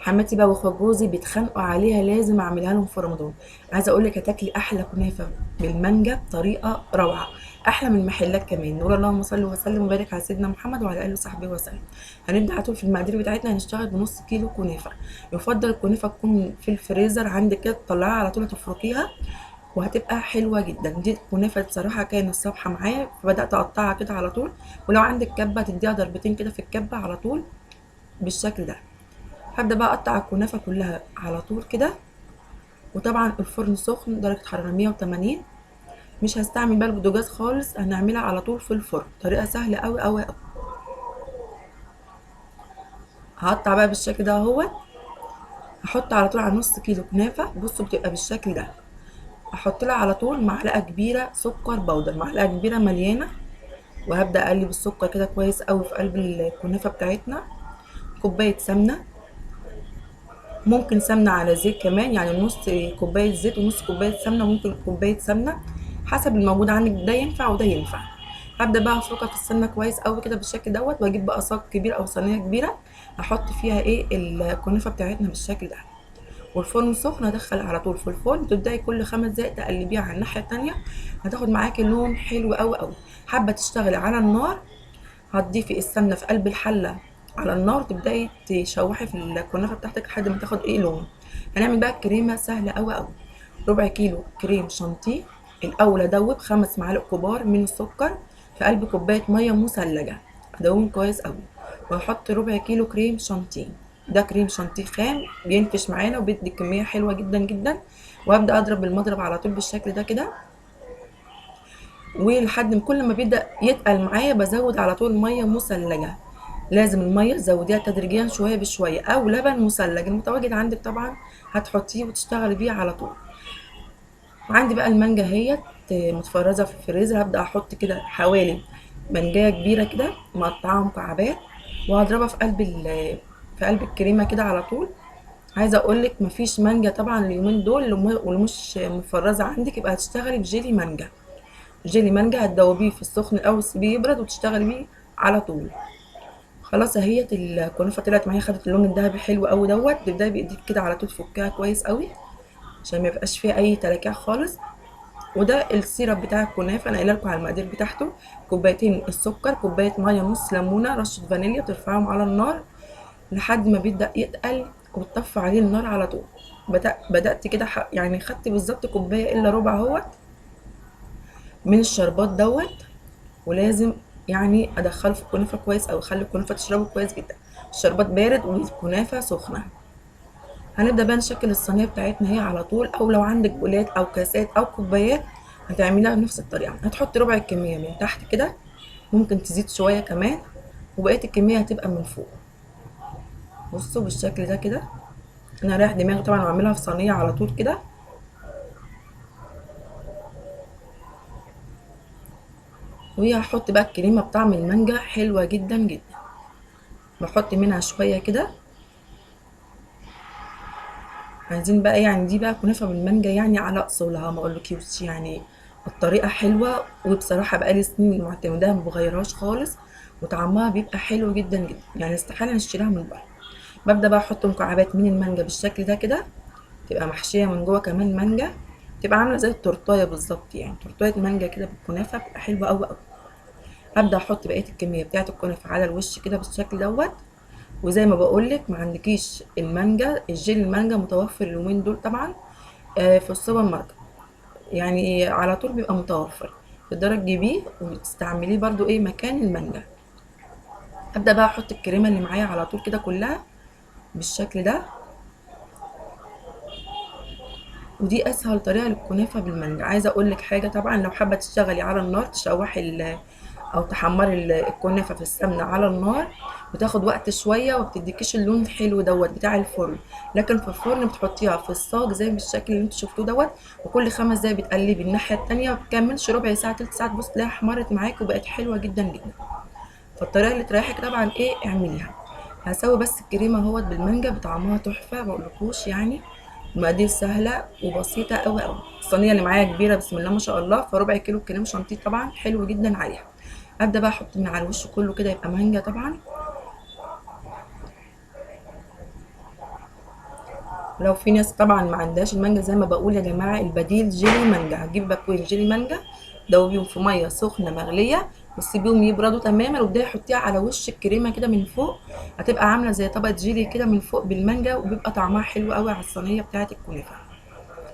حماتي بقى واخوات جوزي بيتخانقوا عليها، لازم اعملها لهم في رمضان. عايزه اقول لك هتاكلي احلى كنافه بالمانجا بطريقه روعه، احلى من المحلات كمان. نقول اللهم صل وسلم وبارك على سيدنا محمد وعلى اله وصحبه وسلم. هنبدا على طول في المقادير بتاعتنا. هنشتغل بنص كيلو كنافه. يفضل الكنافه تكون في الفريزر عندك كده، تطلعيها على طول تفركيها وهتبقى حلوه جدا. دي الكنافه بصراحه كانت صابحه معايا، فبدات اقطعها كده على طول. ولو عندك كبه تديها ضربتين كده في الكبه على طول بالشكل ده. هبدا بقى اقطع الكنافه كلها على طول كده. وطبعا الفرن سخن درجه حراره 180. مش هستعمل بقى البوتاجاز خالص، هنعملها على طول في الفرن، طريقه سهله قوي قوي قوي. هقطع بقى بالشكل ده اهوت. هحط على طول على نص كيلو كنافه، بصوا بتبقى بالشكل ده. احط لها على طول معلقه كبيره سكر بودر، معلقه كبيره مليانه. وهبدا اقلب السكر كده كويس قوي في قلب الكنافه بتاعتنا. كوبايه سمنه، ممكن سمنه على زيت كمان، يعني نص كوبايه زيت ونص كوبايه سمنه، ممكن كوبايه سمنه حسب الموجود عندك، ده ينفع وده ينفع. هبدا بقى افركها في السمنه كويس قوي كده بالشكل دوت. واجيب بقى صاج كبير او صينيه كبيره، احط فيها الكنافه بتاعتنا بالشكل ده. والفرن سخن، ادخل على طول في الفرن. تبداي كل 5 دقايق تقلبيها على الناحيه التانيه، هتاخد معاكي لون حلو قوي قوي. حابه تشتغلي على النار، هتضيفي السمنه في قلب الحله على النار، تبداي تشوحي في الكنافه بتاعتك لحد ما تاخد لون. هنعمل بقى كريمه سهله قوي قوي. ربع كيلو كريم شانتيه. الاول ادوب 5 معالق كبار من السكر في قلب كوبايه ميه مثلجه، ادوبهم كويس قوي. وهحط ربع كيلو كريم شانتيه. ده كريم شانتيه خام بينفش معانا وبيدي كميه حلوه جدا جدا. وابدا اضرب بالمضرب على طول بالشكل ده كده. ولحد ما كل ما بيبدأ يتقل معايا بزود على طول مية مثلجة. لازم المية تزوديها تدريجيا شوية بشوية، أو لبن مثلج المتواجد عندك طبعا هتحطيه وتشتغلي بيه على طول. وعندي بقى المانجا اهيت متفرزة في الفريزر. هبدأ أحط كده حوالي منجاية كبيرة كده مقطعة مكعبات، وهضربها في قلب الكريمة كده على طول. عايزة أقولك مفيش مانجا طبعا اليومين دول، واللي مش مفرزة عندك يبقى هتشتغلي بجيلي مانجا. جيلي مانجا هتدوبيه في السخن الاول تسيبيه يبرد وتشتغلي بيه على طول. خلاص اهيت الكنافه طلعت معايا، خدت اللون الذهبي حلو قوي دوت. تبداي بايديك كده على طول تفكها كويس قوي عشان ما يبقاش فيها اي تلكيع خالص. وده السيرب بتاع الكنافه، انا قايله لكم على المقادير بتاعته. كوبايتين السكر، كوبايه ميه، نص ليمونه، رشه فانيليا، ترفعهم على النار لحد ما بيبدا يتقل، وبتطفي عليه النار على طول. بدات كده يعني خدت بالظبط كوبايه الا ربع اهوت من الشربات دوت. ولازم يعني ادخله في الكنافه كويس او اخلي الكنافه تشربه كويس جدا. الشربات بارد والكنافه سخنه. هنبدا بقى نشكل الصينيه بتاعتنا هي على طول، او لو عندك بولات او كاسات او كوبايات هتعمليها بنفس الطريقه. هتحطي ربع الكميه من تحت كده، ممكن تزيد شويه كمان، وبقيه الكميه هتبقى من فوق. بصوا بالشكل ده كده. انا رايح دماغي طبعا واعملها في صينيه على طول كده. وهي هحط بقى الكريمه بطعم المانجا حلوه جدا جدا، بحط منها شويه كده. عايزين بقى يعني دي بقى كنافة بالمانجا يعني على اصولها، ما اقولكيش يعني. الطريقة حلوة، وبصراحة بقالي سنين معتمداها ما بغيرهاش خالص. وطعمها بيبقى حلو جدا جدا، يعني استحالة نشتريها من بره. ببدأ بقى احط مكعبات من المانجا بالشكل ده كده، تبقى محشية من جوه كمان مانجا، تبقى عاملة زي التورتاية بالظبط، يعني تورتاية مانجا كده بالكنافة بتبقى حلوة قوي قوي. هبدأ احط بقية الكمية بتاعة الكنافة على الوش كده بالشكل دوت. وزي ما بقولك ما عندكيش المانجا، الجيل المانجا متوفر اليومين دول طبعا في السوبر ماركت، يعني على طول بيبقى متوفر. تقدري تجيبيه وتستعمليه برضو مكان المانجا. ابدا بقى احط الكريمه اللي معايا على طول كده كلها بالشكل ده. ودي اسهل طريقه للكنافه بالمانجا. عايزه اقول لك حاجه، طبعا لو حابه تشتغلي على النار تشوحي او تحمري الكنافه في السمنه على النار، بتاخد وقت شويه وبتديكيش اللون الحلو دوت بتاع الفرن. لكن في الفرن بتحطيها في الصاج زي بالشكل اللي انتوا شفتوه دوت، وكل 5 دقايق بتقلبي الناحيه التانيه، ما بتكملش ربع ساعه تلت ساعه تبص تلاقيها احمرت معاكي وبقت حلوه جدا جدا. فالطريقه اللي تريحك طبعا اعمليها. هسوي بس الكريمه اهوت بالمانجا بطعمها تحفه مقولكوش يعني. المقادير سهله وبسيطه قوي قوي. الصينيه اللي معايا كبيره بسم الله ما شاء الله، فربع كيلو كريم شانتيه طبعا حلو جدا عليها. ابدا بقى احط من على الوش كله كده يبقى مانجا طبعا. لو في ناس طبعا ما عندهاش المانجا زي ما بقول يا جماعه، البديل جيلي مانجا. هتجيبي باكوين جيلي مانجا، دوبيهم في ميه سخنه مغليه وسيبيهم يبردوا تماما، وابداي حطيها على وش الكريمه كده من فوق. هتبقى عامله زي طبقه جيلي كده من فوق بالمانجا، وبيبقى طعمها حلو قوي على الصينيه بتاعه الكنافه.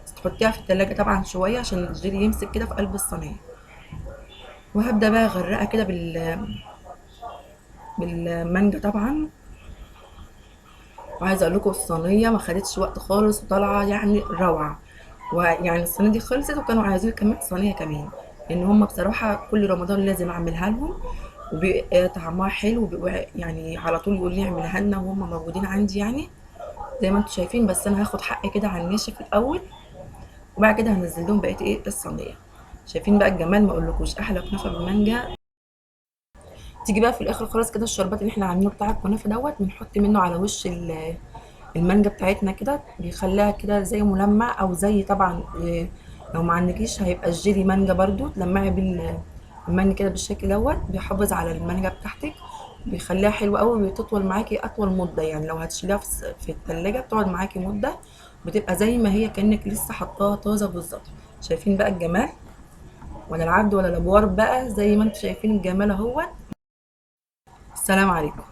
بس تحطيها في التلاجة طبعا شويه عشان الجيلي يمسك كده في قلب الصينيه. وهبدا بقى اغرقها كده بالمانجا طبعا. وعايزه اقول لكم الصينيه ما خدتش وقت خالص، وطالعه يعني روعه. ويعني الصينيه دي خلصت وكانوا عايزين كمان صينيه كمان، لان هم بصراحه كل رمضان لازم اعملها لهم، وبيبقى طعمها حلو، وبيبقى يعني على طول يقول لي اعملها لنا وهم موجودين عندي يعني، زي ما انتم شايفين. بس انا هاخد حقي كده على الناشف الاول، وبعد كده هنزل لهم بقيه الصينيه. شايفين بقى الجمال؟ ما اقولكوش، احلى كنافه بالمانجا. تيجي بقى في الاخر خالص كده الشربات اللي احنا عاملينه بتاع الكنافه دوت، بنحط منه على وش المانجا بتاعتنا كده، بيخليها كده زي ملمع، او زي طبعا لو ما عندكيش هيبقى الجيلي مانجا برضو تلمعي المانجا كده بالشكل دوت، بيحافظ على المانجا بتاعتك، بيخليها حلوه قوي، وبتطول معاكي اطول مده. يعني لو هتشيليها في التلاجة بتقعد معاكي مده، بتبقى زي ما هي كأنك لسه حطاها طازه بالظبط. شايفين بقى الجمال؟ ولا العبد ولا الابوار بقى، زي ما انتم شايفين الجمال اهوت. السلام عليكم.